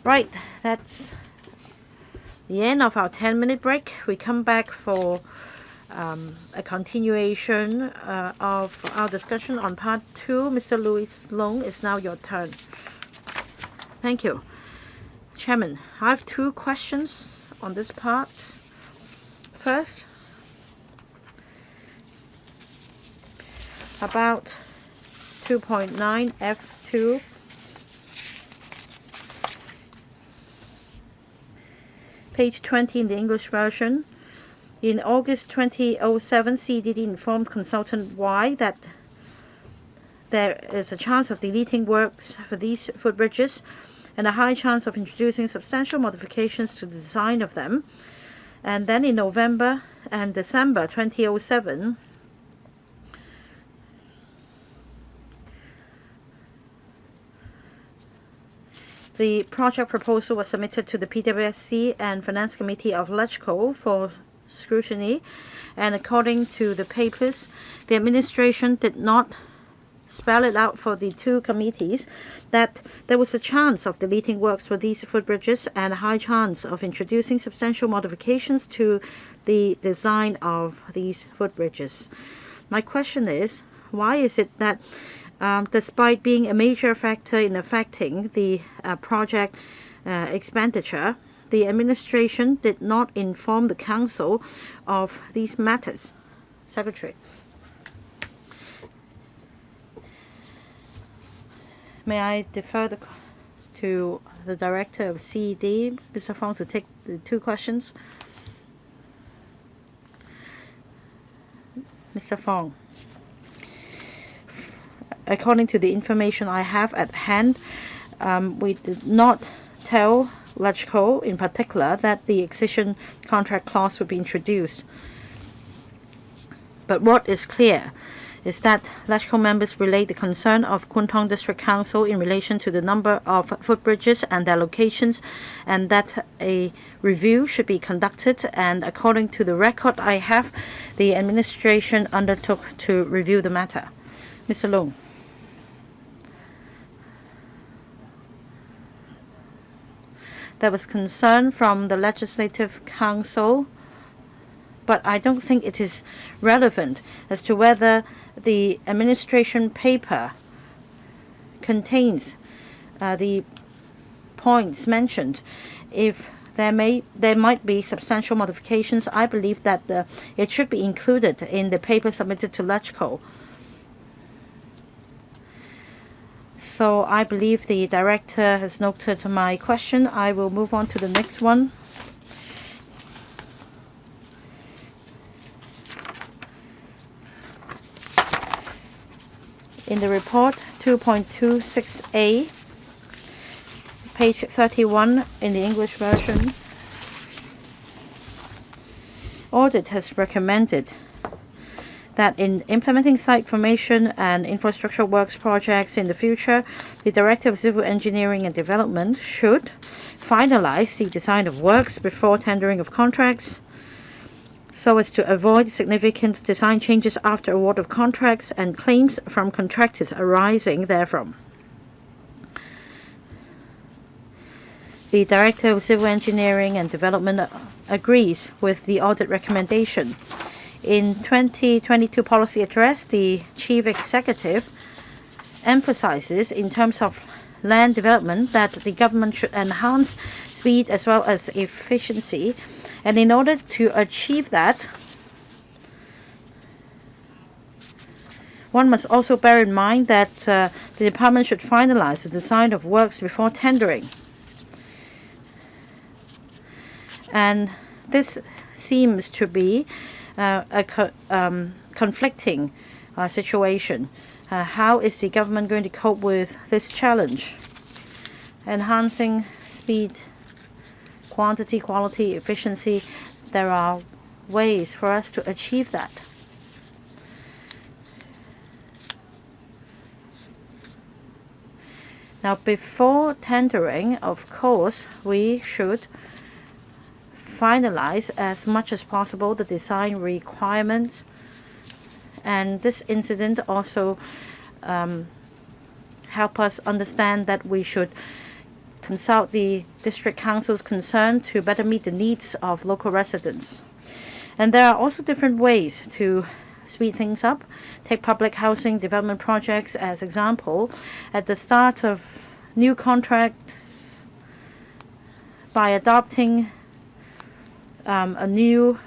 Right, that's the end of our 10-minute break. We come back for a continuation of our discussion on part 2. Mr. Louis Long, it's now your turn. Thank you. Chairman, I have 2 questions on this part. First, about 2.9 F2. Page 20 in the English version. In August 2007, CDD informed consultant Y that there is a chance of deleting works for these footbridges and a high chance of introducing substantial modifications to the design of them. And then in November and December 2007, the project proposal was submitted to the PwC and Finance Committee of LegCo for scrutiny, and according to the papers, the administration did not spell it out for the 2 committees that there was a chance of deleting works for these footbridges and a high chance of introducing substantial modifications to the design of these footbridges. My question is, why is it that despite being a major factor in affecting the project expenditure, the administration did not inform the Council of these matters? Secretary. May I defer to the Director of CED, Mr. Fong, to take the 2 questions? Mr. Fong. According to the information I have at hand, we did not tell LegCo in particular that the excision contract clause would be introduced. But what is clear is that LegCo members relate the concern of Kwun Tong District Council in relation to the number of footbridges and their locations, and that a review should be conducted. And according to the record I have, the administration undertook to review the matter. Mr. Long. There was concern from the Legislative Council, but I don't think it is relevant as to whether the administration paper contains the points mentioned. If there might be substantial modifications, I believe that it should be included in the paper submitted to LegCo. So I believe the Director has noted my question. I will move on to the next one. In the report, 2.26a, page 31 in the English version, Audit has recommended that in implementing site formation and infrastructure works projects in the future, the Director of Civil Engineering and Development should finalize the design of works before tendering of contracts, so as to avoid significant design changes after award of contracts and claims from contractors arising therefrom. The Director of Civil Engineering and Development agrees with the audit recommendation. In 2022 policy address, the Chief Executive emphasizes in terms of land development that the government should enhance speed as well as efficiency. And in order to achieve that, one must also bear in mind that the department should finalize the design of works before tendering. And this seems to be a conflicting situation. How is the government going to cope with this challenge? Enhancing speed, quantity, quality, efficiency, there are ways for us to achieve that. Now, before tendering, of course, we should finalize as much as possible the design requirements. And this incident also help us understand that we should consult the district councils concerned to better meet the needs of local residents. And there are also different ways to speed things up. Take public housing development projects as example. At the start of new contracts, by adopting a new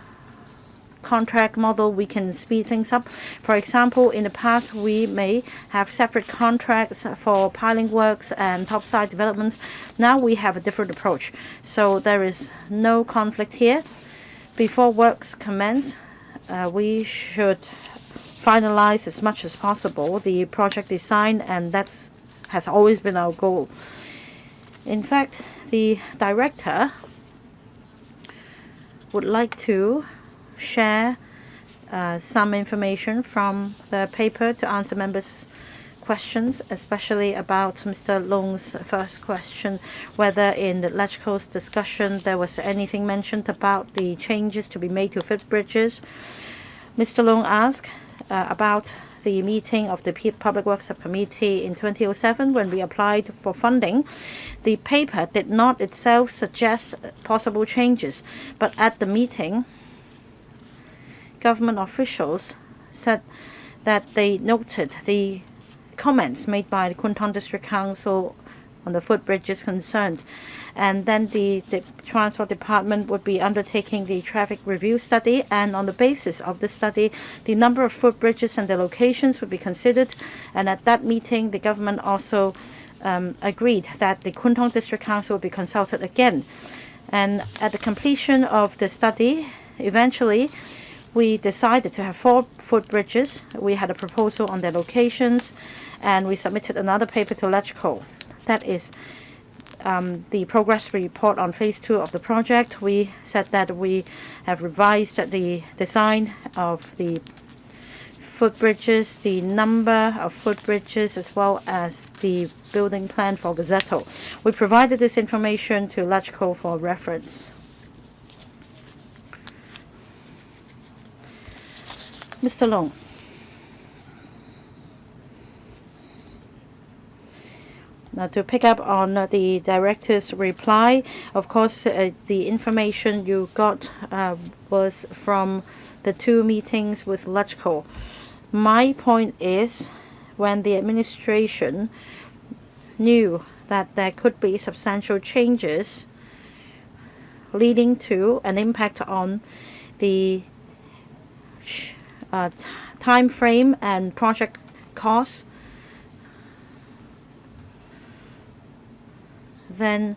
contract model, we can speed things up. For example, in the past, we may have separate contracts for piling works and topside developments. Now we have a different approach. So there is no conflict here. Before works commence, we should finalize as much as possible the project design, and that has always been our goal. In fact, the director would like to share some information from the paper to answer members' questions, especially about Mr. Long's first question, whether in the LegCo's discussion there was anything mentioned about the changes to be made to footbridges. Mr. Long asked about the meeting of the Public Works Subcommittee in 2007 when we applied for funding. The paper did not itself suggest possible changes, but at the meeting, government officials said that they noted the comments made by the Kwun Tong District Council on the footbridges concerned. And then the Transport Department would be undertaking the traffic review study, and on the basis of the study, the number of footbridges and their locations would be considered. And at that meeting, the government also agreed that the Kwun Tong District Council would be consulted again. And at the completion of the study, eventually, we decided to have 4 footbridges. We had a proposal on their locations, and we submitted another paper to LegCo. That is the progress report on phase 2 of the project. We said that we have revised the design of the footbridges, the number of footbridges, as well as the building plan for Gazzetto. We provided this information to LegCo for reference. Mr. Long. Now, to pick up on the director's reply, of course, the information you got was from the 2 meetings with LegCo. My point is, when the administration knew that there could be substantial changes leading to an impact on the time frame and project costs, then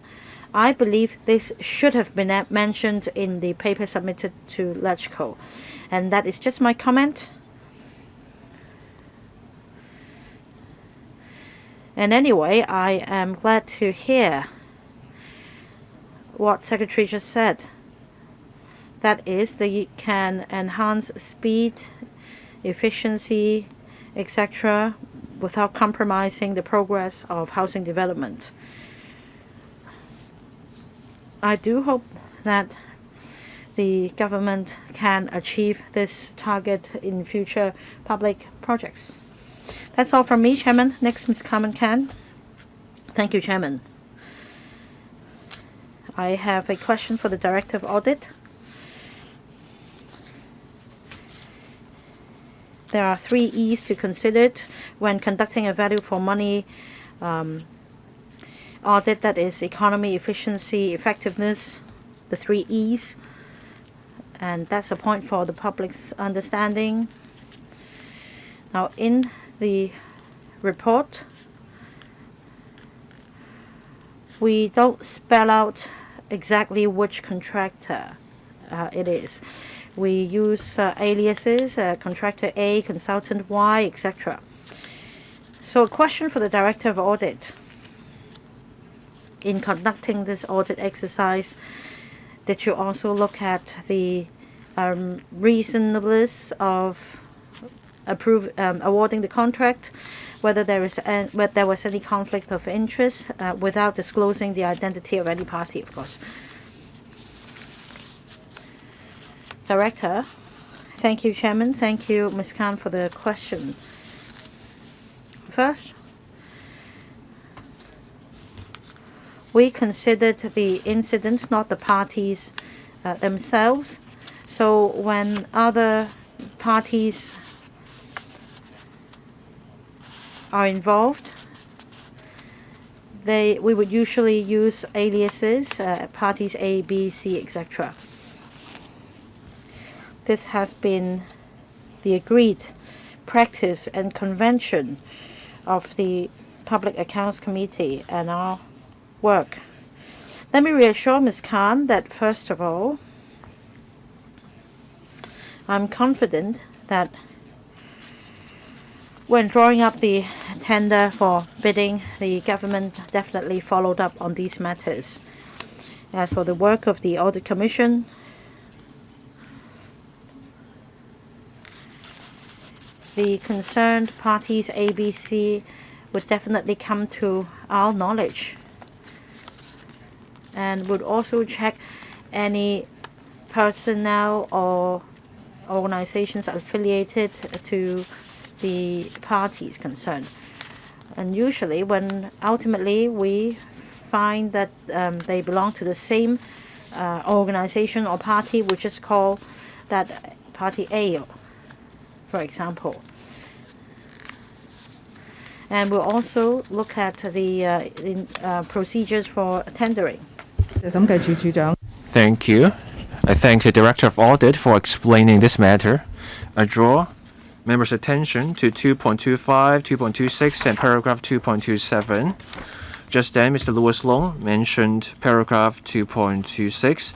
I believe this should have been mentioned in the paper submitted to LegCo. And that is just my comment. And anyway, I am glad to hear what Secretary just said. That is, they can enhance speed, efficiency, etc., without compromising the progress of housing development. I do hope that the government can achieve this target in future public projects. That's all from me, Chairman. Next, Ms. Carmen Can. Thank you, Chairman. I have a question for the Director of Audit. There are 3 E's to consider when conducting a value for money audit, that is economy, efficiency, effectiveness, the 3 E's. And that's a point for the public's understanding. Now, in the report, we don't spell out exactly which contractor it is. We use aliases, contractor A, consultant Y, etc. So a question for the Director of Audit. In conducting this audit exercise, did you also look at the reasonableness of awarding the contract, whether there was any conflict of interest without disclosing the identity of any party, of course? Director. Thank you, Chairman. Thank you, Ms. Khan, for the question. First, we considered the incident, not the parties themselves. So when other parties are involved, we would usually use aliases, parties A, B, C, etc. This has been the agreed practice and convention of the Public Accounts Committee and our work. Let me reassure Ms. Khan that, first of all, I'm confident that when drawing up the tender for bidding, the government definitely followed up on these matters. As for the work of the Audit Commission, the concerned parties ABC would definitely come to our knowledge and would also check any personnel or organizations affiliated to the parties concerned. And usually when ultimately we find that they belong to the same organization or party, we just call that party A, for example. And we'll also look at the procedures for tendering. Thank you. I thank the Director of Audit for explaining this matter. I draw members' attention to 2.25, 2.26, and paragraph 2.27. Just then, Mr. Louis Long mentioned paragraph 2.26.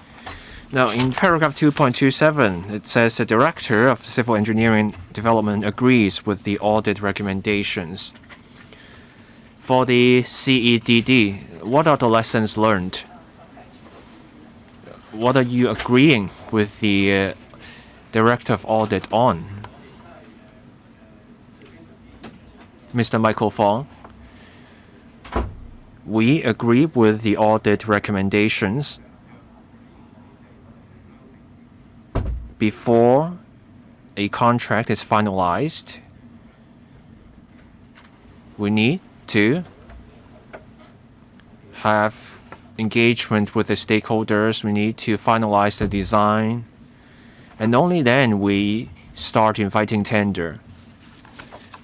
Now, in paragraph 2.27, it says the Director of Civil Engineering Development agrees with the audit recommendations. For the CEDD, what are the lessons learned? What are you agreeing with the Director of Audit on? Mr. Michael Fong, we agree with the audit recommendations. Before a contract is finalized, we need to have engagement with the stakeholders. We need to finalize the design, and only then we start inviting tender.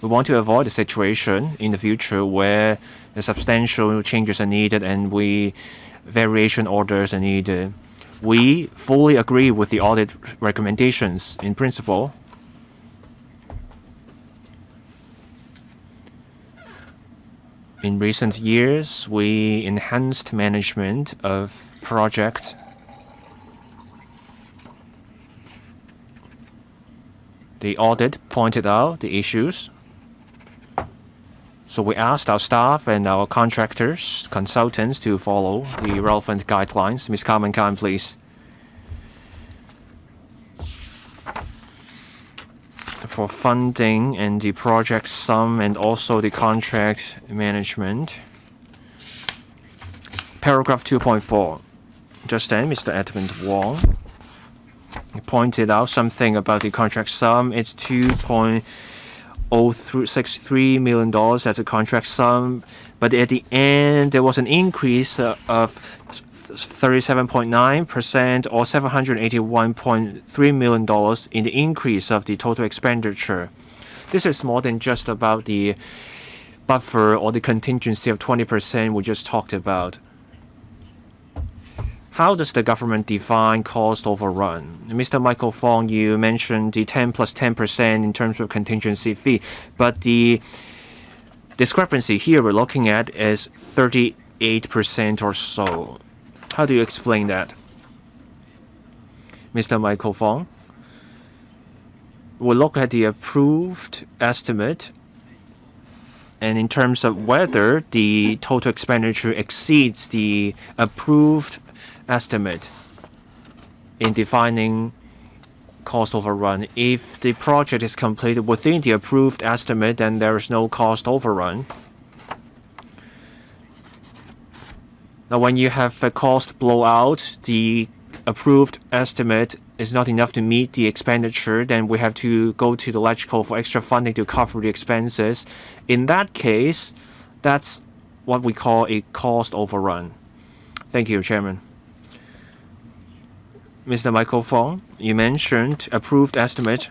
We want to avoid a situation in the future where the substantial changes are needed and variation orders are needed. We fully agree with the audit recommendations in principle. In recent years, we enhanced management of projects. The audit pointed out the issues. So we asked our staff and our contractors, consultants to follow the relevant guidelines. Ms. Carmen Khan, please. For funding and the project sum and also the contract management. Paragraph 2.4. Just then, Mr. Edmund Wong pointed out something about the contract sum. It's $2.063 million as a contract sum, but at the end there was an increase of 37.9% or $781.3 million in the increase of the total expenditure. This is more than just about the buffer or the contingency of 20% we just talked about. How does the government define cost overrun? Mr. Michael Fong, you mentioned the 10 plus 10% in terms of contingency fee, but the discrepancy here we're looking at is 38% or so. How do you explain that? Mr. Michael Fong, we'll look at the approved estimate, and in terms of whether the total expenditure exceeds the approved estimate in defining cost overrun. If the project is completed within the approved estimate, then there is no cost overrun. Now, when you have a cost blowout, the approved estimate is not enough to meet the expenditure, then we have to go to the electrical for extra funding to cover the expenses. In that case, that's what we call a cost overrun. Thank you, Chairman. Mr. Michael Fong, you mentioned approved estimate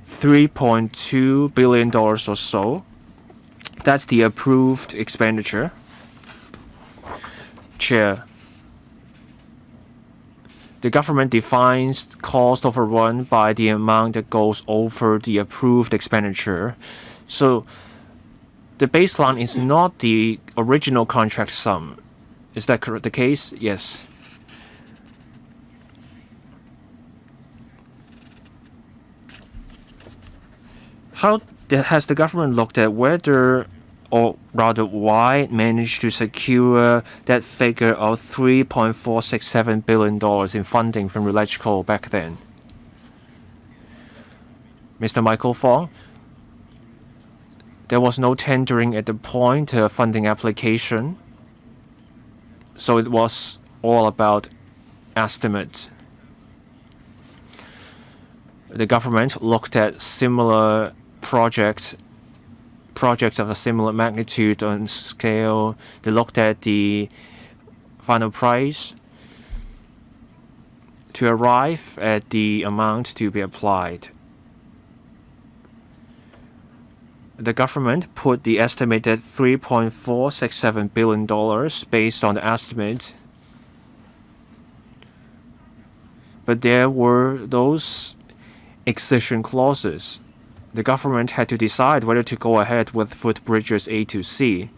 $3.2 billion or so. That's the approved expenditure. Chair, the government defines cost overrun by the amount that goes over the approved expenditure. So the baseline is not the original contract sum. Is that correct? The case? Yes. How has the government looked at whether, or rather why, it managed to secure that figure of $3.467 billion in funding from Electrical back then? Mr. Michael Fong, there was no tendering at the point of funding application, so it was all about estimates. The government looked at similar projects of a similar magnitude and scale. They looked at the final price to arrive at the amount to be applied. The government put the estimated $3.467 billion based on the estimate, but there were those exception clauses. The government had to decide whether to go ahead with footbridges A to C.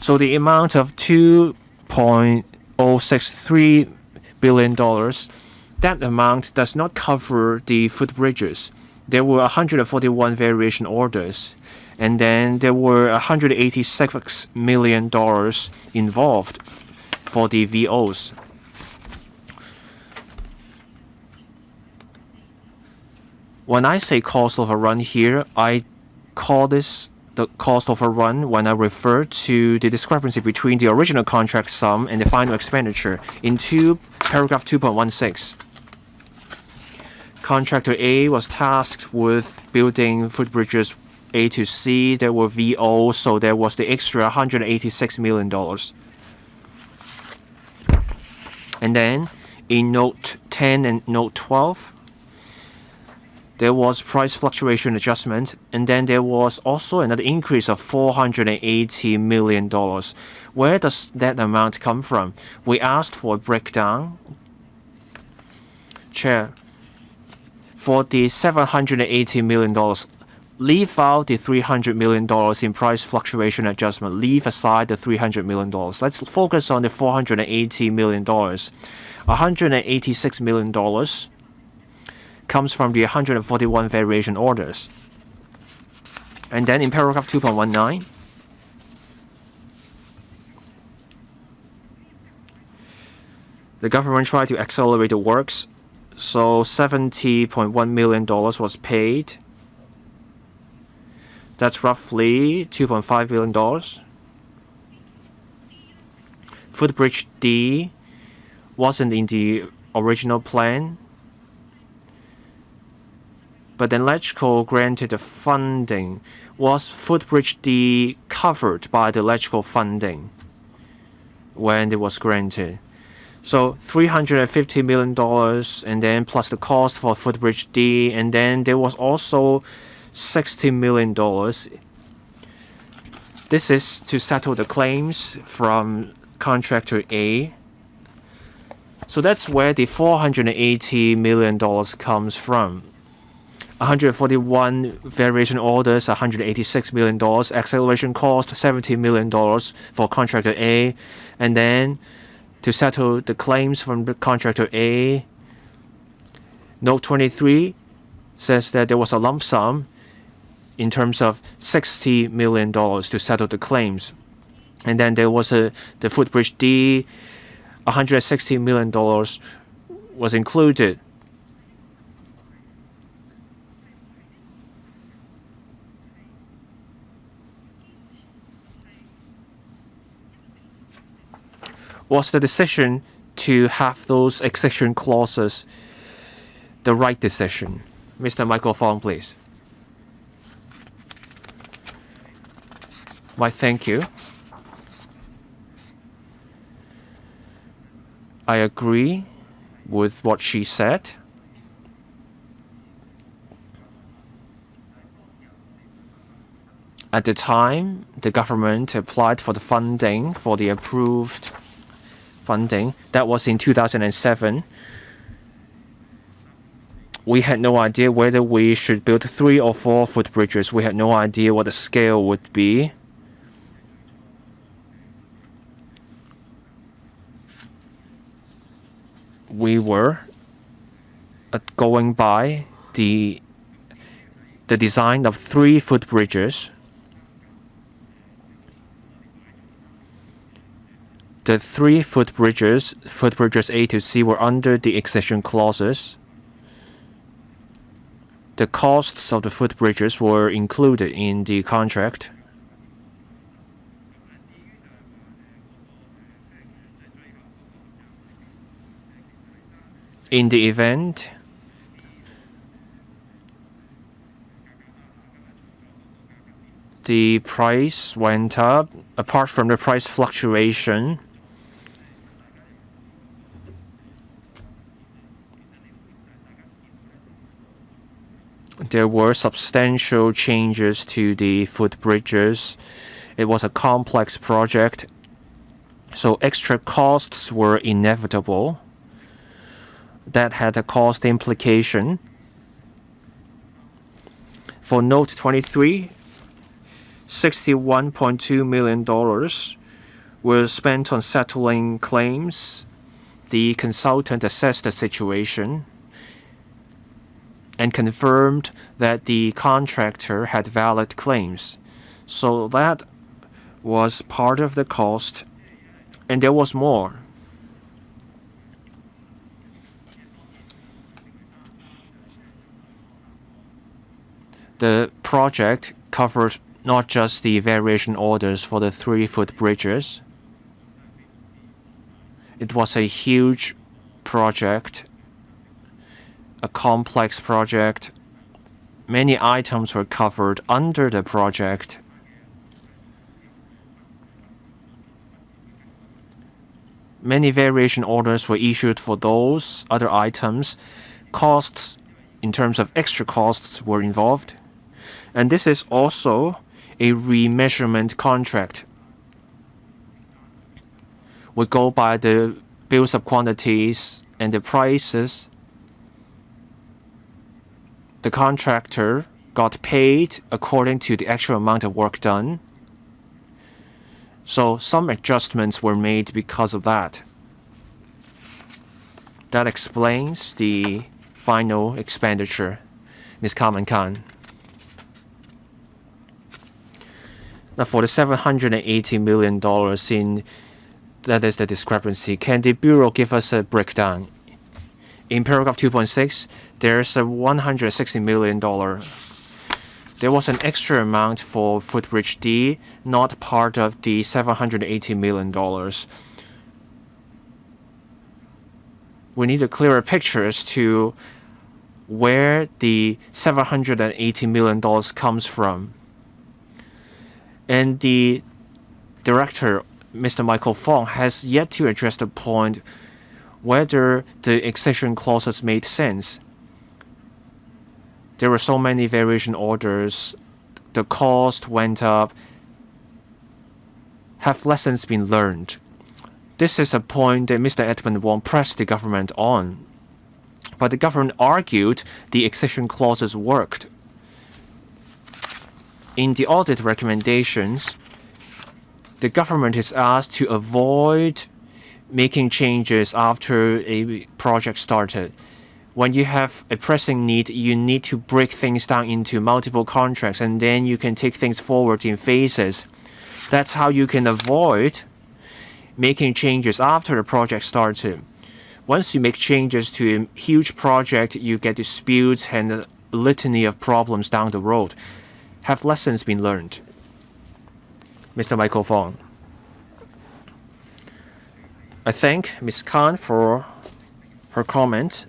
So the amount of $2.063 billion, that amount does not cover the footbridges. There were 141 variation orders, and then there were $186 million involved for the VOs. When I say cost overrun here, I call this the cost overrun when I refer to the discrepancy between the original contract sum and the final expenditure in paragraph 2.16. Contractor A was tasked with building footbridges A to C. There were VOs, so there was the extra $186 million. And then in Note 10 and Note 12, there was price fluctuation adjustment, and then there was also another increase of $480 million. Where does that amount come from? We asked for a breakdown. Chair, for the $780 million, leave out the $300 million in price fluctuation adjustment. Leave aside the $300 million. Let's focus on the $480 million. $186 million comes from the 141 variation orders. And then in paragraph 2.19, the government tried to accelerate the works, so $70.1 million was paid. That's roughly $2.5 billion. Footbridge D wasn't in the original plan, but then Electrical granted the funding. Was Footbridge D covered by the Electrical funding when it was granted? So $350 million, and then plus the cost for Footbridge D, and then there was also $60 million. This is to settle the claims from contractor A. So that's where the $480 million comes from. 141 variation orders, $186 million, acceleration cost, $70 million for contractor A, and then to settle the claims from the contractor A, Note 23 says that there was a lump sum in terms of $60 million to settle the claims. And then there was the Footbridge D, $160 million was included. Was the decision to have those exception clauses the right decision? Mr. Michael Fong, please. Thank you. I agree with what she said. At the time, the government applied for the funding, for the approved funding. That was in 2007. We had no idea whether we should build 3 or 4 footbridges. We had no idea what the scale would be. We were going by the design of 3 footbridges. The 3 footbridges A to C, were under the accession clauses. The costs of the footbridges were included in the contract. In the event, the price went up. Apart from the price fluctuation, there were substantial changes to the footbridges. It was a complex project, so extra costs were inevitable. That had a cost implication. For Note 23, $61.2 million was spent on settling claims. The consultant assessed the situation and confirmed that the contractor had valid claims. So that was part of the cost, and there was more. The project covered not just the variation orders for the 3 footbridges. It was a huge project, a complex project. Many items were covered under the project. Many variation orders were issued for those other items. Costs, in terms of extra costs, were involved. And this is also a remeasurement contract. We go by the bills of quantities and the prices. The contractor got paid according to the actual amount of work done. So some adjustments were made because of that. That explains the final expenditure. Ms. Carmen Khan. Now for the $780 million that is the discrepancy, can the Bureau give us a breakdown? In paragraph 2.6, there's a $160 million. There was an extra amount for footbridge D, not part of the $780 million. We need a clearer picture as to where the $780 million comes from. And the director, Mr. Michael Fong, has yet to address the point whether the accession clauses made sense. There were so many variation orders. The cost went up. Have lessons been learned? This is a point that Mr. Edmund Wong pressed the government on. But the government argued the accession clauses worked. In the audit recommendations, the government is asked to avoid making changes after a project started. When you have a pressing need, you need to break things down into multiple contracts, and then you can take things forward in phases. That's how you can avoid making changes after the project started. Once you make changes to a huge project, you get disputes and a litany of problems down the road. Have lessons been learned? Mr. Michael Fong. I thank Ms. Khan for her comment.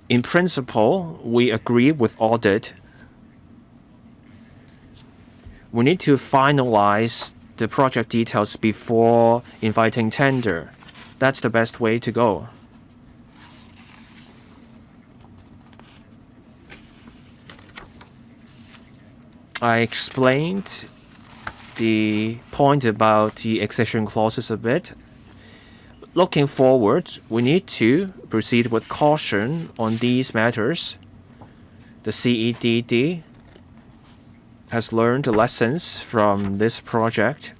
In principle, we agree with Audit. We need to finalize the project details before inviting tender. That's the best way to go. I explained the point about the accession clauses a bit. Looking forward, we need to proceed with caution on these matters. The CEDD has learned the lessons from this project.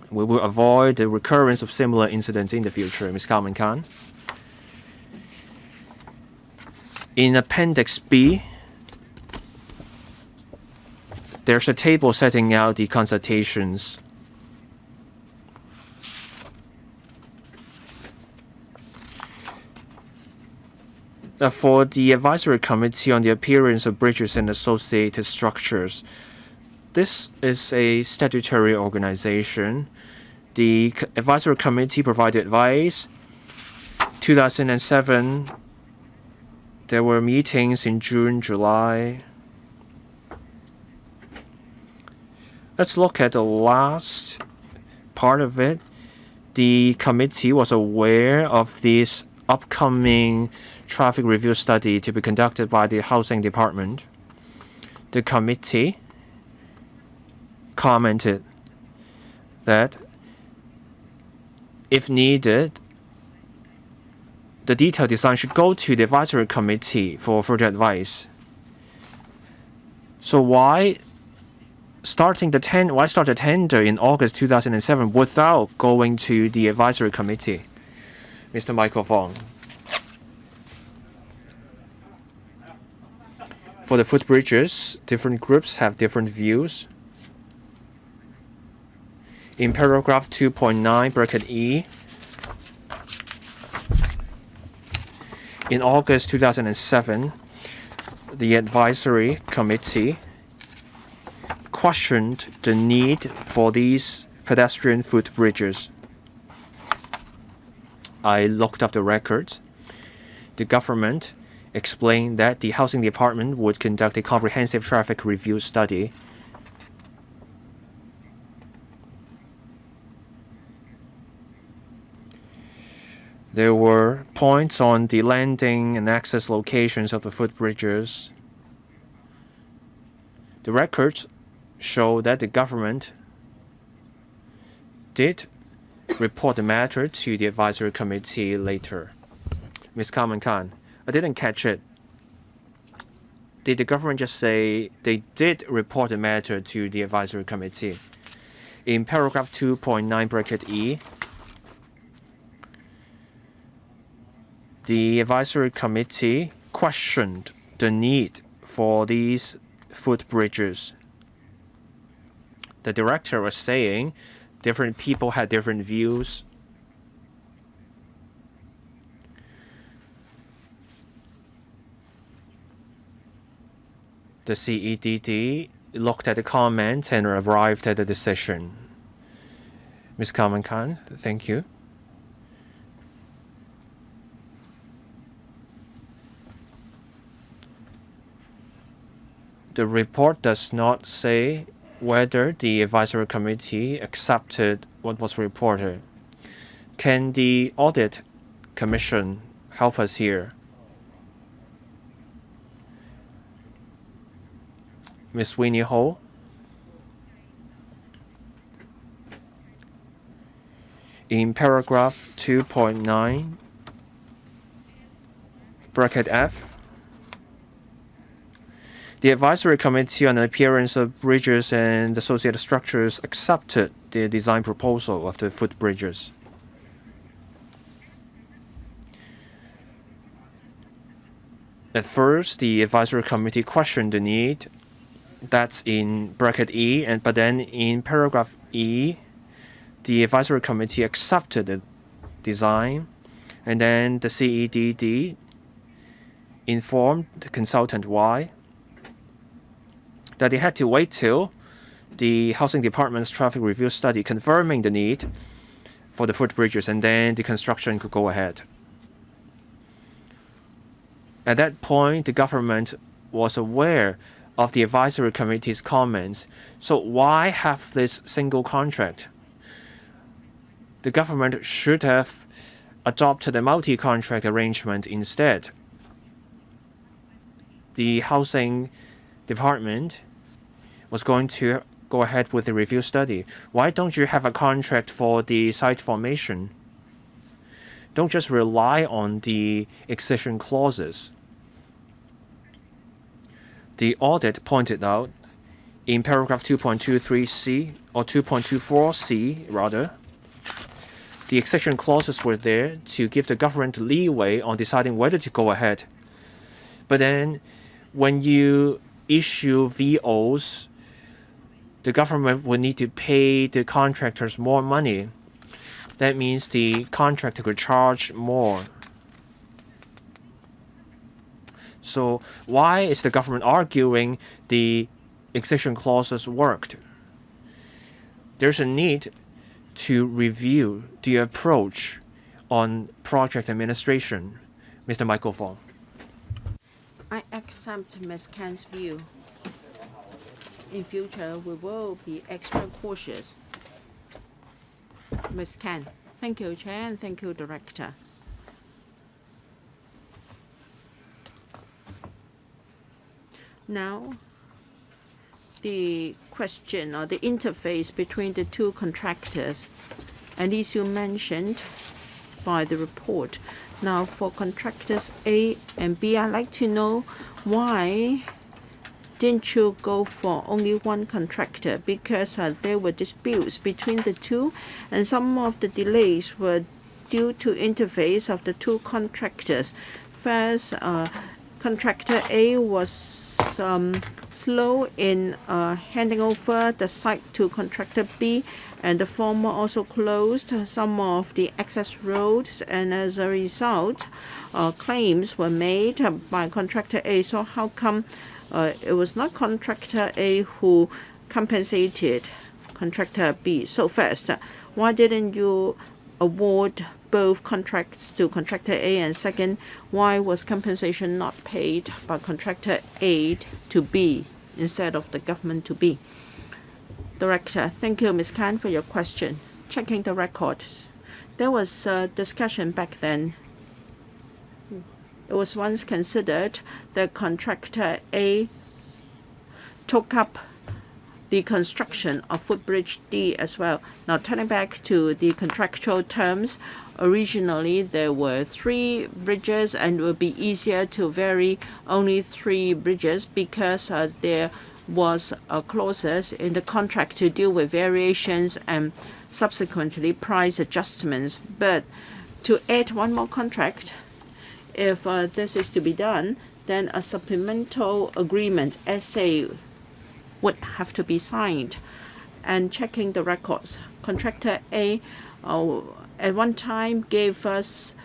We will avoid the recurrence of similar incidents in the future. Ms. Carmen Khan. In Appendix B, there's a table setting out the consultations. For the Advisory Committee on the Appearance of Bridges and Associated Structures, this is a statutory organization. The Advisory Committee provided advice. 2007, there were meetings in June, July. Let's look at the last part of it. The committee was aware of this upcoming traffic review study to be conducted by the Housing Department. The committee commented that if needed, the detailed design should go to the Advisory Committee for further advice. So why start the tender in August 2007 without going to the Advisory Committee? Mr. Michael Fong. For the footbridges, different groups have different views. In paragraph 2.9 bracket E, in August 2007, the Advisory Committee questioned the need for these pedestrian footbridges. I looked up the records. The government explained that the Housing Department would conduct a comprehensive traffic review study. There were points on the landing and access locations of the footbridges. The records show that the government did report the matter to the Advisory Committee later. Ms. Carmen Khan, I didn't catch it. Did the government just say they did report the matter to the Advisory Committee? In paragraph 2.9 bracket E, the Advisory Committee questioned the need for these footbridges. The director was saying different people had different views. The CEDD looked at the comment and arrived at a decision. Ms. Carmen Khan, thank you. The report does not say whether the Advisory Committee accepted what was reported. Can the Audit Commission help us here? Ms. Winnie Ho. In paragraph 2.9, bracket F, the Advisory Committee on the Appearance of Bridges and Associated Structures accepted the design proposal of the footbridges. At first, the Advisory Committee questioned the need. That's in bracket E, but then in paragraph E, the Advisory Committee accepted the design, and then the CEDD informed the consultant Y that they had to wait till the Housing Department's traffic review study confirming the need for the footbridges, and then the construction could go ahead. At that point, the government was aware of the Advisory Committee's comments. So why have this single contract? the government should have adopted a multi-contract arrangement instead. The housing department was going to go ahead with the review study. Why don't you have a contract for the site formation? Don't just rely on the accession clauses. The audit pointed out in paragraph 2.23c or 2.24c rather, the accession clauses were there to give the government leeway on deciding whether to go ahead. But then when you issue VOs, the government would need to pay the contractors more money. That means the contractor could charge more. So why is the government arguing the accession clauses worked? There's a need to review the approach on project administration. Mr. Michael Fong. I accept Ms. Kan's view. In future, we will be extra cautious. Ms. Kan. Thank you, Chair, and thank you, Director. Now, the question or the interface between the two contractors, an issue mentioned by the report. Now, for contractors A and B, I'd like to know why didn't you go for only one contractor? Because there were disputes between the two, and some of the delays were due to interface of the two contractors. First, contractor A was slow in handing over the site to contractor B, and the former also closed some of the access roads, and as a result, claims were made by contractor A. So how come it was not contractor A who compensated contractor B? So first, why didn't you award both contracts to contractor A? And second, why was compensation not paid by contractor A to B instead of the government to B? Director, thank you, Ms. Kan, for your question. Checking the records, there was a discussion back then. It was once considered that contractor A took up the construction of footbridge D as well. Now, turning back to the contractual terms, originally there were 3 bridges, and it would be easier to vary only 3 bridges because there was clauses in the contract to deal with variations and subsequently price adjustments. But to add one more contract, if this is to be done, then a supplemental agreement SA would have to be signed. And checking the records, contractor A at one time gave us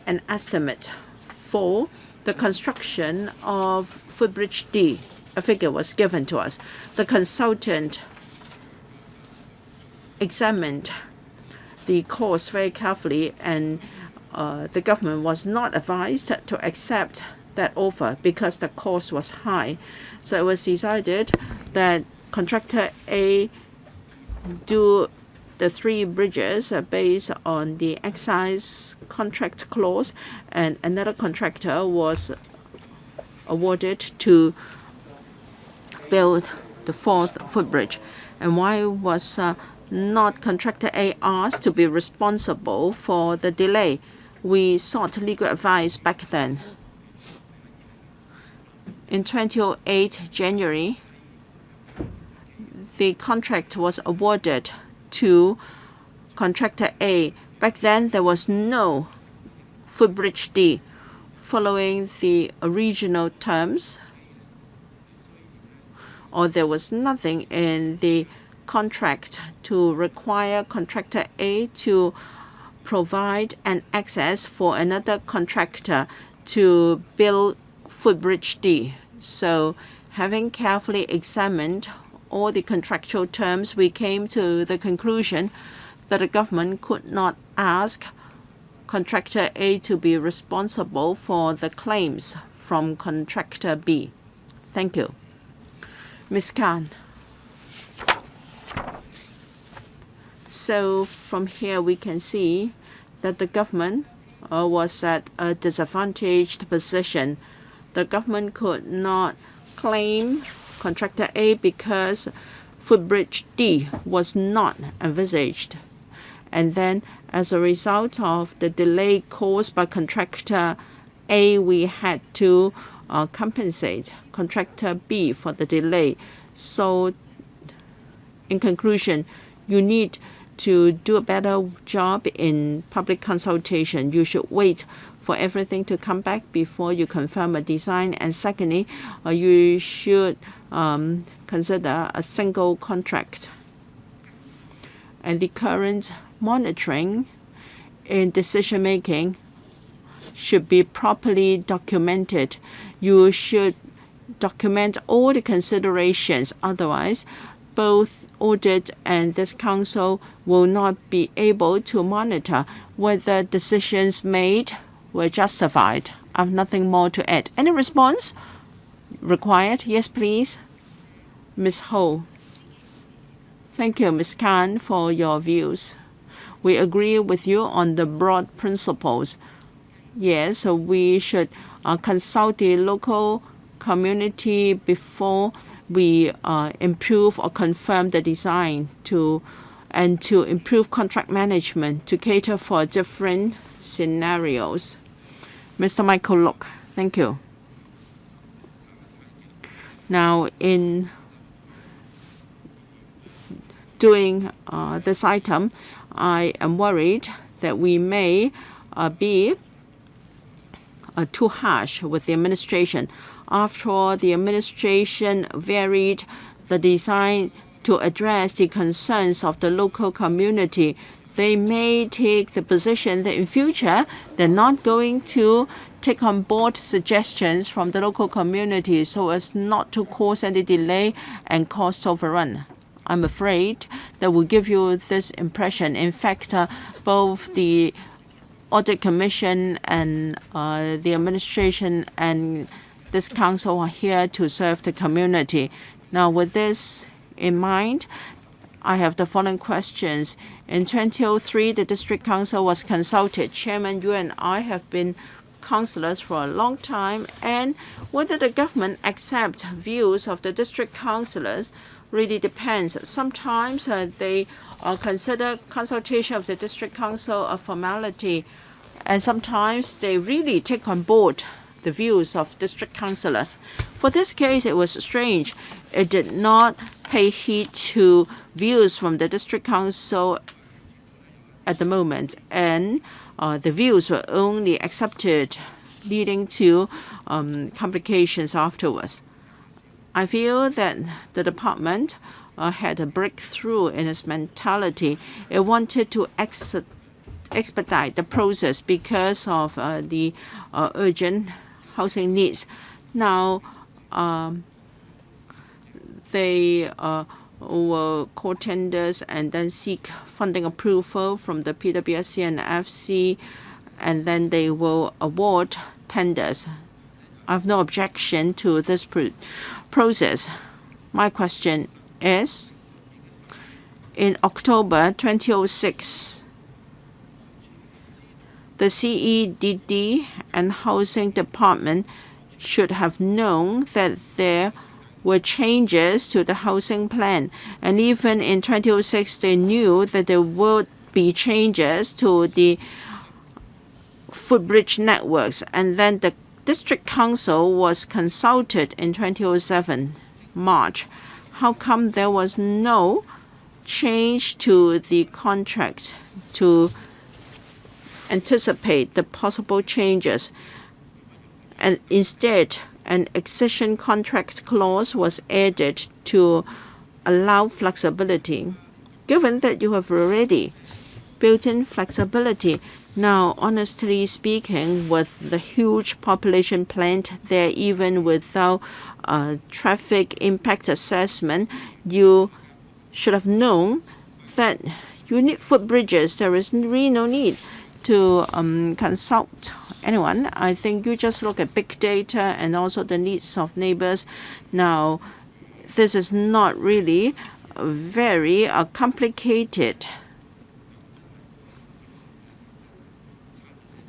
an estimate for the construction of footbridge D. A figure was given to us. The consultant examined the cost very carefully, and the government was not advised to accept that offer because the cost was high. So it was decided that contractor A do the 3 bridges based on the excise contract clause, and another contractor was awarded to build the 4th footbridge. And why was not contractor A asked to be responsible for the delay? We sought legal advice back then. In 2008 January, the contract was awarded to contractor A. Back then, there was no footbridge D following the original terms, or there was nothing in the contract to require contractor A to provide an access for another contractor to build footbridge D. So, having carefully examined all the contractual terms, we came to the conclusion that the government could not ask contractor A to be responsible for the claims from contractor B. Thank you. Ms. Kan. So from here we can see that the government was at a disadvantaged position. The government could not claim contractor A because footbridge D was not envisaged. And then as a result of the delay caused by contractor A, we had to compensate contractor B for the delay. So in conclusion, you need to do a better job in public consultation. You should wait for everything to come back before you confirm a design. And secondly, you should consider a single contract. And the current monitoring in decision making should be properly documented. You should document all the considerations. Otherwise, both Audit and this council will not be able to monitor whether decisions made were justified. I have nothing more to add. Any response required? Yes, please. Ms. Ho. Thank you, Ms. Khan, for your views. We agree with you on the broad principles. Yes, so we should consult the local community before we improve or confirm the design to improve contract management to cater for different scenarios. Mr. Michael Look, thank you. Now, in doing this item, I am worried that we may be too harsh with the administration. After all, the administration varied the design to address the concerns of the local community. They may take the position that in future they're not going to take on board suggestions from the local community so as not to cause any delay and cost overrun. I'm afraid that will give you this impression. In fact, both the Audit Commission and the administration and this council are here to serve the community. Now, with this in mind, I have the following questions. In 2003, the District Council was consulted. Chairman, you and I have been councillors for a long time, and whether the government accepts views of the district councillors really depends. Sometimes they consider consultation of the district council a formality, and sometimes they really take on board the views of district councillors. For this case, it was strange. It did not pay heed to views from the district council at the moment, and the views were only accepted, leading to complications afterwards. I feel that the department had a breakthrough in its mentality. It wanted to expedite the process because of the urgent housing needs. Now, they will call tenders and then seek funding approval from the PWSC and FC, and then they will award tenders. I have no objection to this process. My question is, in October 2006, the CEDD and Housing Department should have known that there were changes to the housing plan. And even in 2006, they knew that there would be changes to the footbridge networks. And then the District Council was consulted in 2007, March. How come there was no change to the contract to anticipate the possible changes? And instead, an extension contract clause was added to allow flexibility. Given that you have already built in flexibility, now, honestly speaking, with the huge population planned there, even without traffic impact assessment, you should have known that you need footbridges. There is really no need to consult anyone. I think you just look at big data and also the needs of neighbors. Now, this is not really very complicated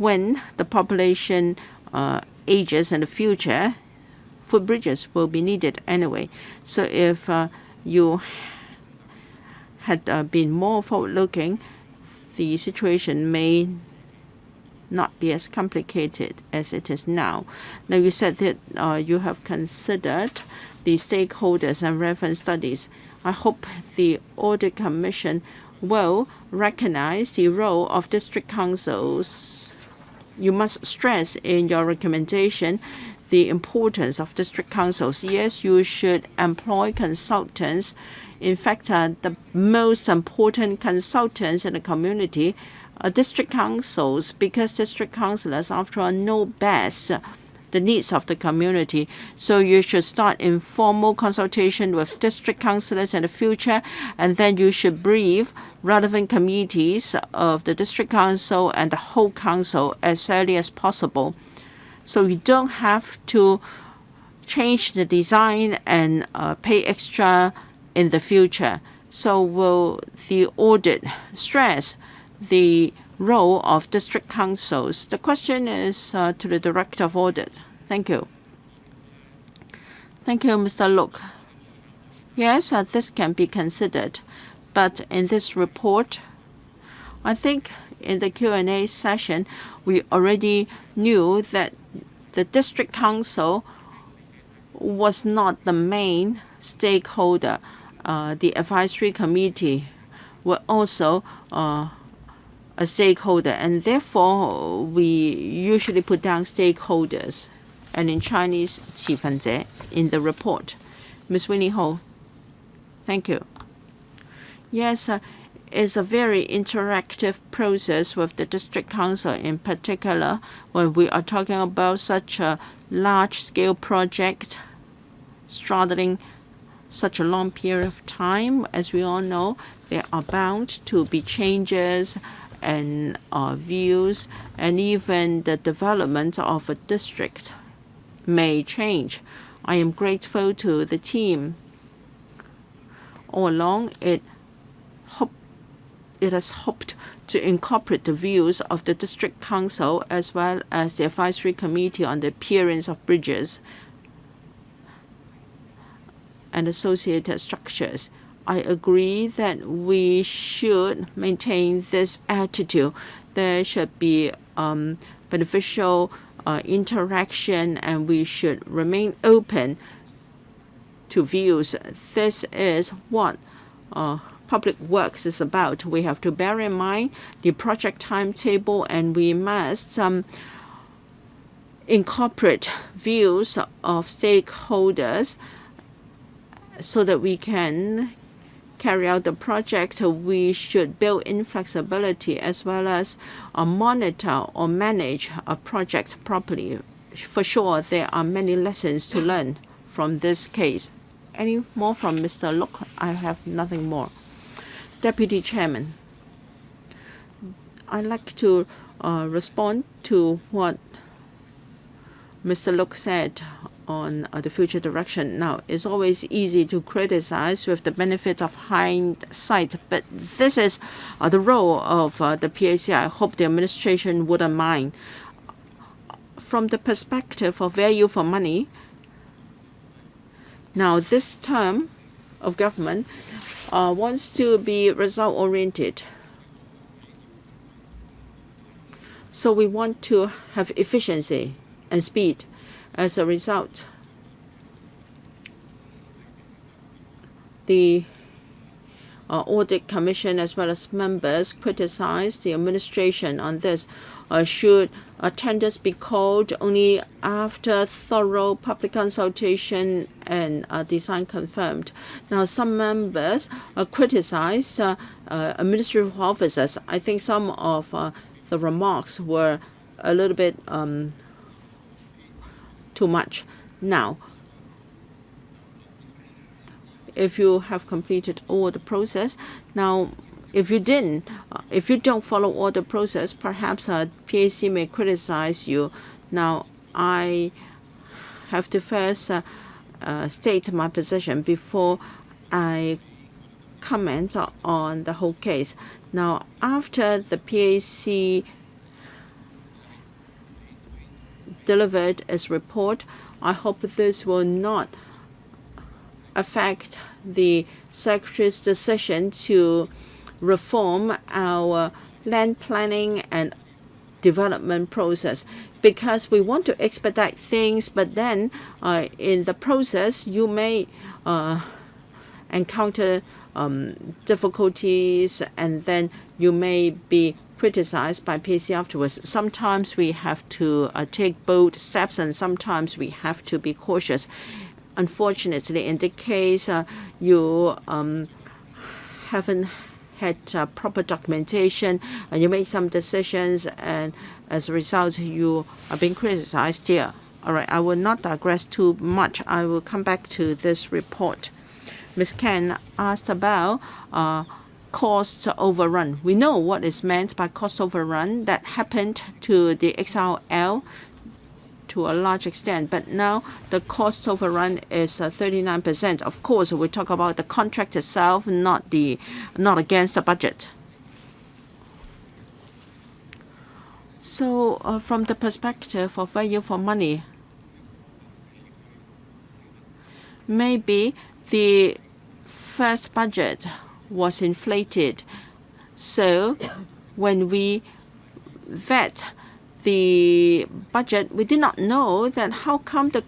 when the population ages in the future, footbridges will be needed anyway. So if you had been more forward-looking, the situation may not be as complicated as it is now. Now, you said that you have considered the stakeholders and reference studies. I hope the Audit Commission will recognize the role of district councils. You must stress in your recommendation the importance of district councils. Yes, you should employ consultants. In fact, the most important consultants in the community are district councils, because district councillors, after all, know best the needs of the community. So you should start informal consultation with district councillors in the future, and then you should brief relevant committees of the district council and the whole council as early as possible. So you don't have to change the design and pay extra in the future. So will the audit stress the role of district councils? The question is to the Director of Audit. Thank you. Thank you, Mr. Look. Yes, this can be considered, but in this report, I think in the Q&A session, we already knew that the district council was not the main stakeholder. The advisory committee were also a stakeholder, and therefore we usually put down stakeholders, and in Chinese 持份者 in the report. Ms. Winnie Ho, thank you. Yes, it's a very interactive process with the district council, in particular when we are talking about such a large-scale project straddling such a long period of time. As we all know, there are bound to be changes and views, and even the development of a district may change. I am grateful to the team. All along, it has hoped to incorporate the views of the district council as well as the advisory committee on the appearance of bridges and associated structures. I agree that we should maintain this attitude. There should be beneficial interaction, and we should remain open to views. This is what public works is about. We have to bear in mind the project timetable, and we must incorporate views of stakeholders so that we can carry out the project. We should build in flexibility as well as monitor or manage a project properly. For sure, there are many lessons to learn from this case. Any more from Mr. Look? I have nothing more. Deputy Chairman, I'd like to respond to what Mr. Look said on the future direction. Now, it's always easy to criticize with the benefit of hindsight, but this is the role of the PAC. I hope the administration wouldn't mind. From the perspective of value for money, now this term of government wants to be result-oriented. So we want to have efficiency and speed. As a result, the Audit Commission as well as members criticize the administration on this. Should tenders be called only after thorough public consultation and design confirmed? Now, some members criticize administrative officers. I think some of the remarks were a little bit too much. Now, if you have completed all the process, now if you don't follow all the process, perhaps PAC may criticize you. Now, I have to first state my position before I comment on the whole case. Now, after the PAC delivered its report. I hope this will not affect the Secretary's decision to reform our land planning and development process, because we want to expedite things, but then in the process you may encounter difficulties, and then you may be criticized by PC afterwards. Sometimes we have to take bold steps, and sometimes we have to be cautious. Unfortunately, in the case you haven't had proper documentation, and you make some decisions, and as a result you are being criticized here. All right, I will not digress too much. I will come back to this report. Ms. Ken asked about cost overrun. We know what is meant by cost overrun. That happened to the XRL to a large extent, but now the cost overrun is 39%. Of course, we talk about the contract itself, not against the budget. So from the perspective of value for money, maybe the first budget was inflated. So when we vet the budget, we did not know that how come the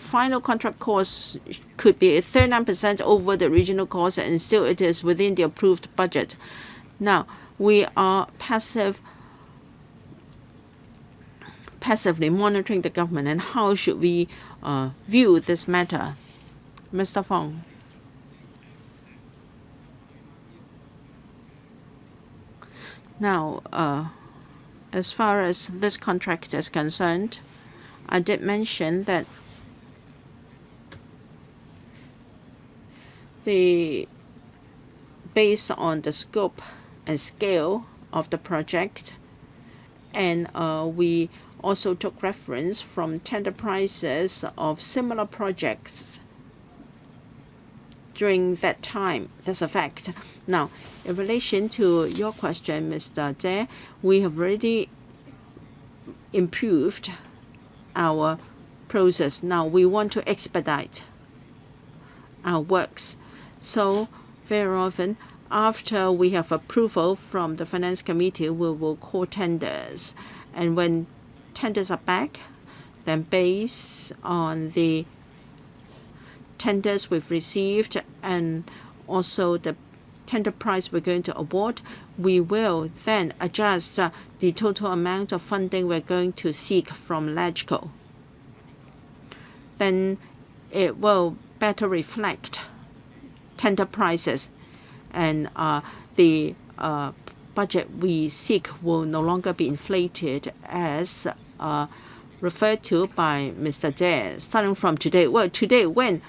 final contract cost could be 39% over the original cost, and still it is within the approved budget. Now we are passively monitoring the government, and how should we view this matter? Mr. Fong. Now, as far as this contract is concerned, I did mention that based on the scope and scale of the project, and we also took reference from tender prices of similar projects during that time. That's a fact. Now, in relation to your question, Mr. Zhe, we have already improved our process. Now we want to expedite our works. So very often, after we have approval from the Finance Committee, we will call tenders. And when tenders are back, then based on the tenders we've received and also the tender price we're going to award, we will then adjust the total amount of funding we're going to seek from LegCo. Then it will better reflect tender prices, and the budget we seek will no longer be inflated as referred to by Mr. Zhe. Starting from today, well, today, when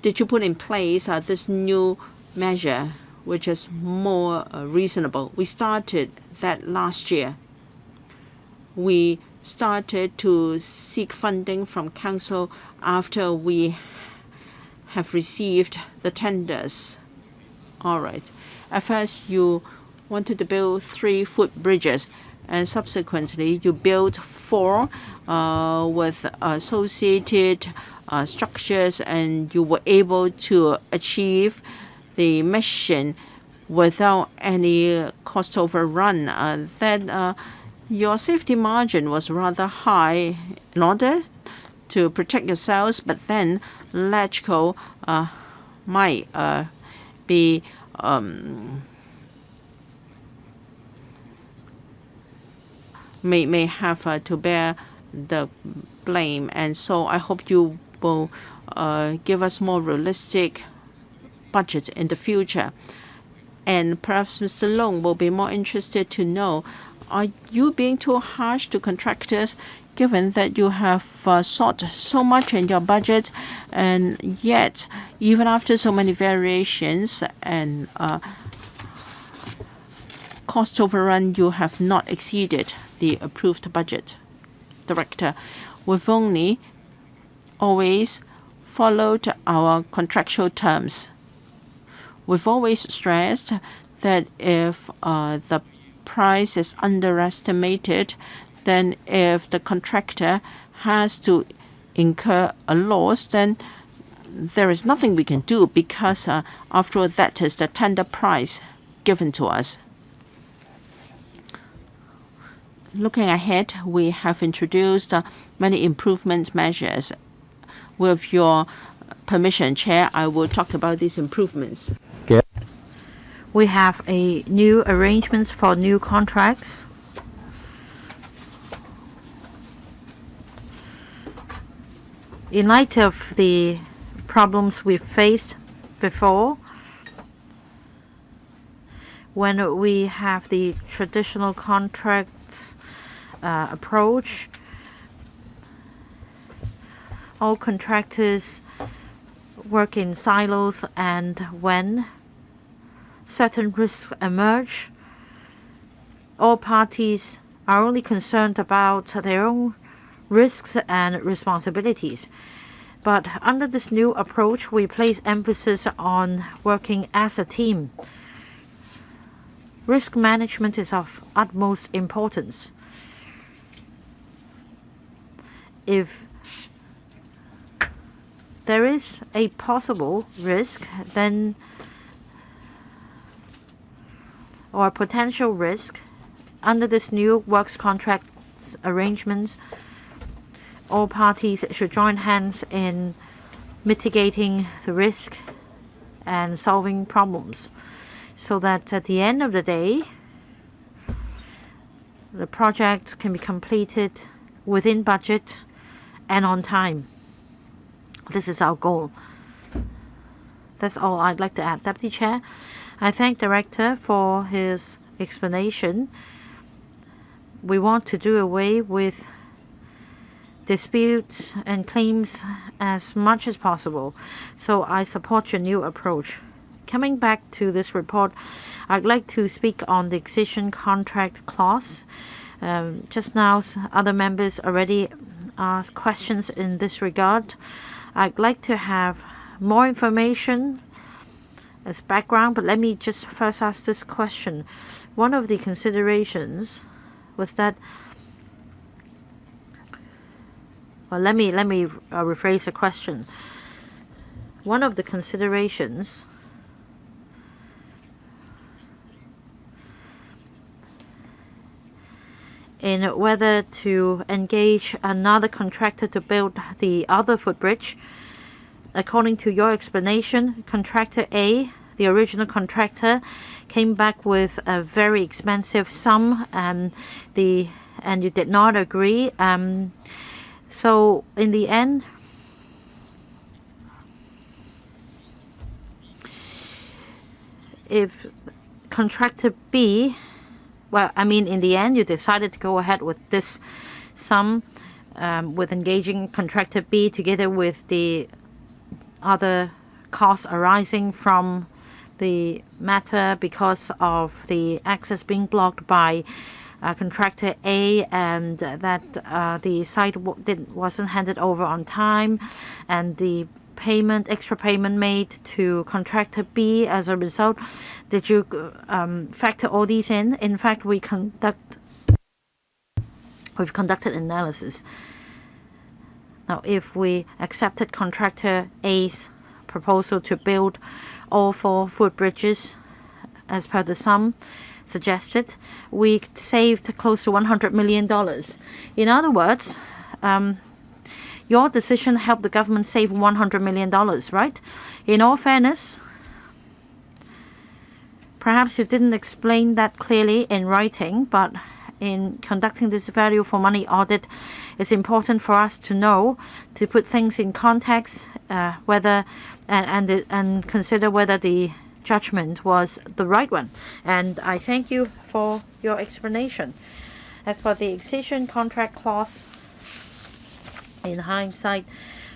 did you put in place this new measure, which is more reasonable? We started that last year. We started to seek funding from Council after we have received the tenders. All right. At first, you wanted to build 3 footbridges, and subsequently you built 4 with associated structures, and you were able to achieve the mission without any cost overrun. Then your safety margin was rather high in order to protect yourselves, but then LegCo might be may have to bear the blame, and so I hope you will give us more realistic budget in the future. And perhaps Mr. Long will be more interested to know, are you being too harsh to contractors, given that you have sought so much in your budget, and yet even after so many variations and cost overrun, you have not exceeded the approved budget? Director, we've only always followed our contractual terms. We've always stressed that if the price is underestimated, then if the contractor has to incur a loss, then there is nothing we can do because after all, that is the tender price given to us. Looking ahead, we have introduced many improvement measures. With your permission, Chair, I will talk about these improvements. We have a new arrangements for new contracts. In light of the problems we've faced before, when we have the traditional contracts approach, all contractors work in silos, and when certain risks emerge, all parties are only concerned about their own risks and responsibilities. But under this new approach, we place emphasis on working as a team. Risk management is of utmost importance. If there is a possible risk, then or a potential risk, under this new works contract arrangements, all parties should join hands in mitigating the risk and solving problems, so that at the end of the day, the project can be completed within budget and on time. This is our goal. That's all I'd like to add. Deputy Chair, I thank Director for his explanation. We want to do away with disputes and claims as much as possible, so I support your new approach. Coming back to this report, I'd like to speak on the excision contract clause. Just now, other members already asked questions in this regard. I'd like to have more information as background, but let me just first ask this question. One of the considerations was that, well, let me rephrase the question. One of the considerations in whether to engage another contractor to build the other footbridge, according to your explanation, contractor A, the original contractor, came back with a very expensive sum, and you did not agree. So in the end, if contractor B, in the end, you decided to go ahead with this sum, with engaging contractor B together with the other costs arising from the matter because of the access being blocked by contractor A, and that the site wasn't handed over on time, and the extra payment made to contractor B as a result. Did you factor all these in? In fact, we've conducted analysis. Now, if we accepted contractor A's proposal to build all 4 footbridges as per the sum suggested, we saved close to $100 million. In other words, your decision helped the government save $100 million, right? In all fairness, perhaps you didn't explain that clearly in writing, but in conducting this value for money audit, it's important for us to know, to put things in context, whether and consider whether the judgment was the right one. And I thank you for your explanation. As for the excision contract clause, in hindsight,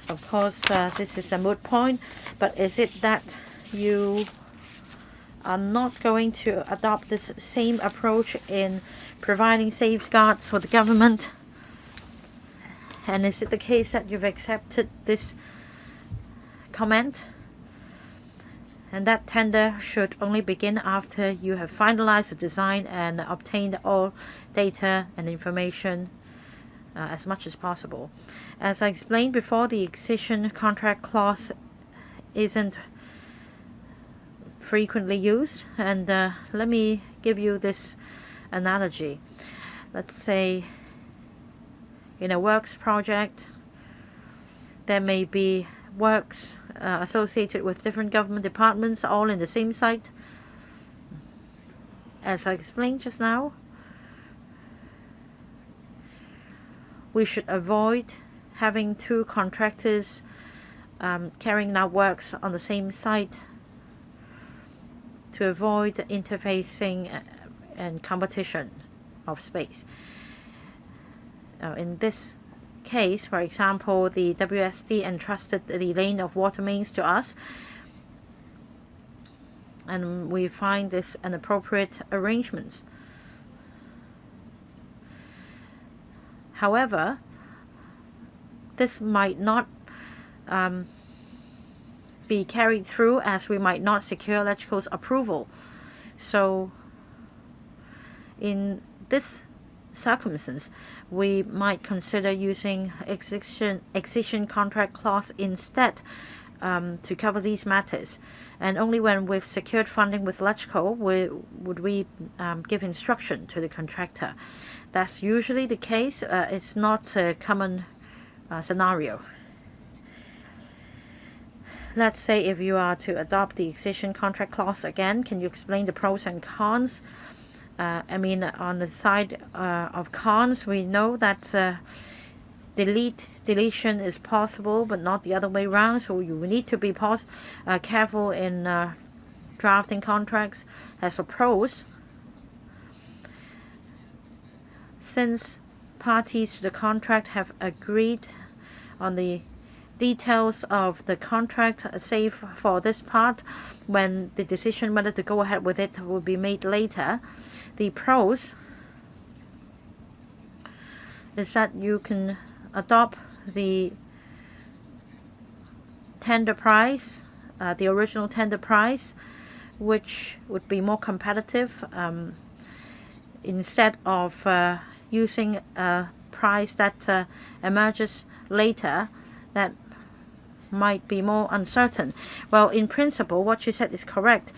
of course, this is a moot point, but is it that you are not going to adopt this same approach in providing safeguards for the government? And is it the case that you've accepted this comment? And that tender should only begin after you have finalized the design and obtained all data and information as much as possible. As I explained before, the excision contract clause isn't frequently used, and let me give you this analogy. Let's say in a works project, there may be works associated with different government departments all in the same site. As I explained just now, we should avoid having two contractors carrying out works on the same site to avoid interfacing and competition of space. In this case, for example, the WSD entrusted the laying of water mains to us, and we find this an appropriate arrangement. However, this might not be carried through, as we might not secure electrical's approval. So in this circumstance, we might consider using excision contract clause instead to cover these matters. And only when we've secured funding with electrical would we give instruction to the contractor. That's usually the case. It's not a common scenario. Let's say if you are to adopt the excision contract clause again, can you explain the pros and cons? I mean, on the side of cons, we know that deletion is possible, but not the other way around. So you need to be careful in drafting contracts. As for pros, since parties to the contract have agreed on the details of the contract, save for this part, when the decision whether to go ahead with it will be made later. The pros is that you can adopt the tender price, the original tender price, which would be more competitive instead of using a price that emerges later that might be more uncertain. Well, in principle, what you said is correct.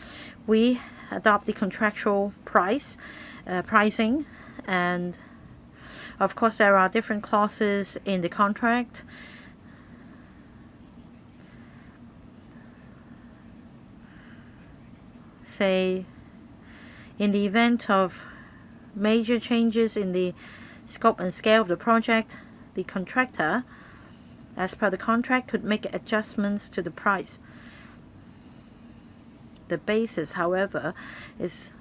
We adopt the contractual pricing, and of course there are different clauses in the contract. Say, in the event of major changes in the scope and scale of the project, the contractor, as per the contract, could make adjustments to the price. The basis, however, is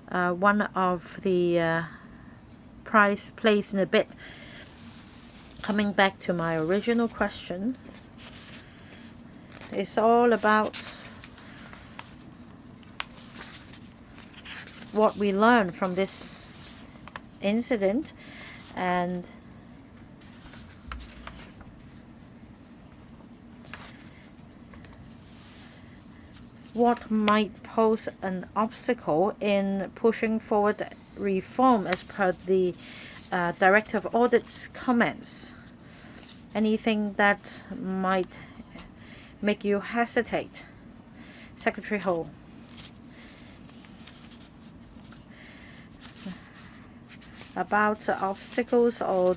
one of the price placed in a bid. Coming back to my original question, it's all about what we learn from this incident and what might pose an obstacle in pushing forward reform as per the Director of Audit's comments. Anything that might make you hesitate? Secretary Ho. About obstacles or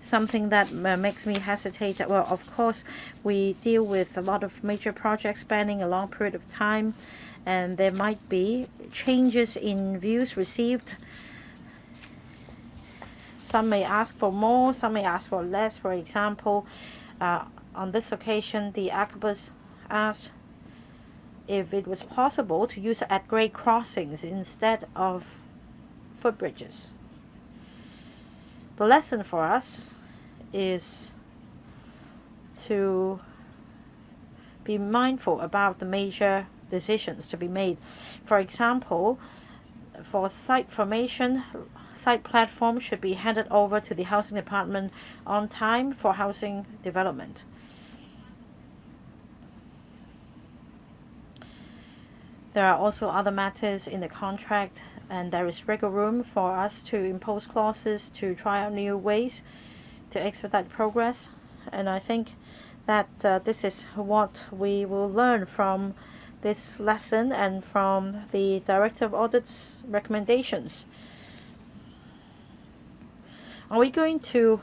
something that makes me hesitate. Well, of course, we deal with a lot of major projects spanning a long period of time, and there might be changes in views received. Some may ask for more, some may ask for less. For example, on this occasion, the Arquebus asked if it was possible to use at-grade crossings instead of footbridges. The lesson for us is to be mindful about the major decisions to be made. For example, for site formation, site platforms should be handed over to the housing department on time for housing development. There are also other matters in the contract, and there is wiggle room for us to impose clauses to try out new ways to expedite progress. And I think that this is what we will learn from this lesson and from the Director of Audit's recommendations. Are we going to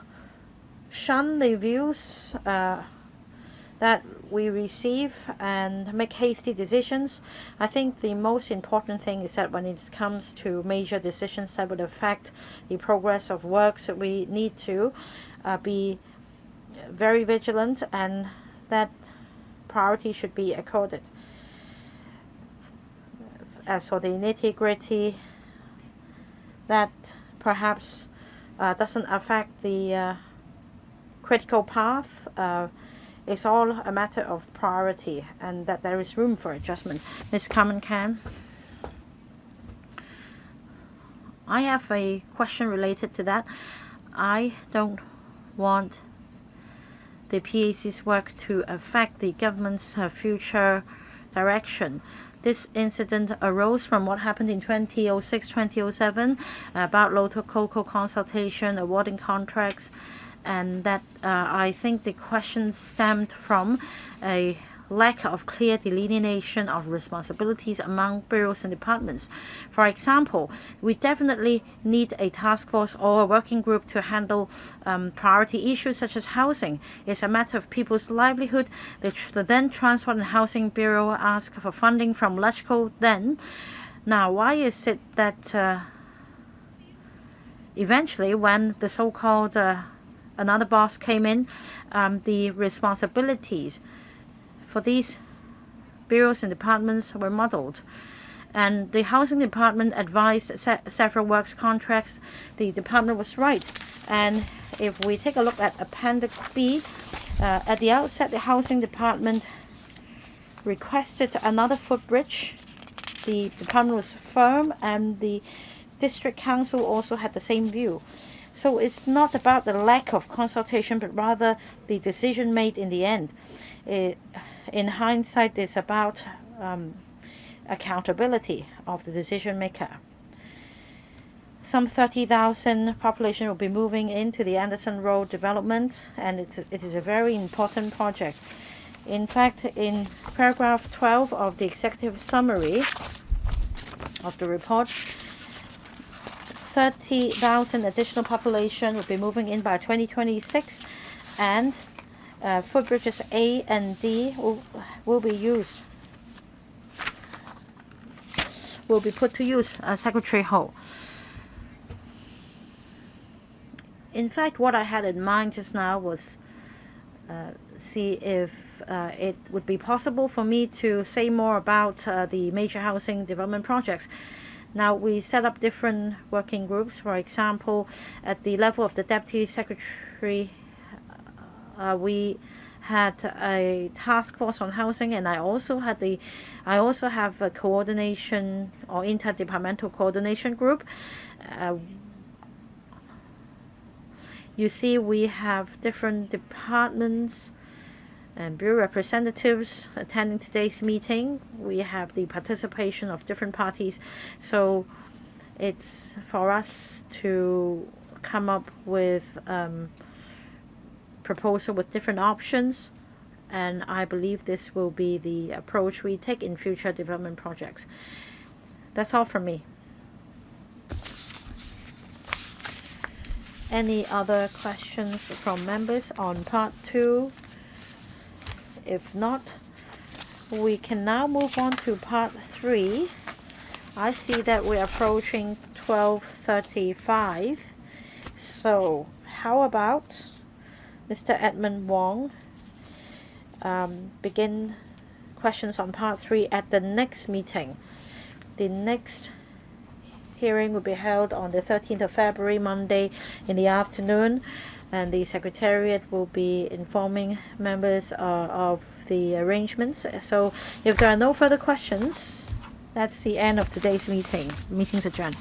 shun the views that we receive and make hasty decisions? I think the most important thing is that when it comes to major decisions that would affect the progress of works, we need to be very vigilant, and that priority should be accorded. As for the nitty-gritty, that perhaps doesn't affect the critical path. It's all a matter of priority, and that there is room for adjustment. Ms. Carmen Cam. I have a question related to that. I don't want the PAC's work to affect the government's future direction. This incident arose from what happened in 2006-2007 about local consultation, awarding contracts, and that I think the question stemmed from a lack of clear delineation of responsibilities among bureaus and departments. For example, we definitely need a task force or a working group to handle priority issues such as housing. It's a matter of people's livelihood. The then Transport and Housing Bureau asked for funding from LegCo then. Now, why is it that eventually, when the so-called another boss came in, the responsibilities for these bureaus and departments were muddled, and the housing department advised several works contracts. The department was right, and if we take a look at Appendix B, at the outset the housing department requested another footbridge. The department was firm, and the district council also had the same view. So it's not about the lack of consultation, but rather the decision made in the end. In hindsight, it's about accountability of the decision maker. Some 30,000 population will be moving into the Anderson Road development, and it is a very important project. In fact, in paragraph 12 of the executive summary of the report, 30,000 additional population will be moving in by 2026, and footbridges A and D will be put to use. Secretary Ho. In fact, what I had in mind just now was see if it would be possible for me to say more about the major housing development projects. Now, we set up different working groups. For example, at the level of the Deputy Secretary, we had a task force on housing, and I also have a coordination or interdepartmental coordination group. You see, we have different departments and bureau representatives attending today's meeting. We have the participation of different parties, so it's for us to come up with proposal with different options, and I believe this will be the approach we take in future development projects. That's all from me. Any other questions from members on part 2? If not, we can now move on to part 3. I see that we're approaching 12:35. So how about Mr. Edmund Wong begin questions on part 3 at the next meeting. The next hearing will be held on the 13th of February, Monday in the afternoon, and the Secretariat will be informing members of the arrangements. So if there are no further questions, that's the end of today's meeting. Meeting's adjourned.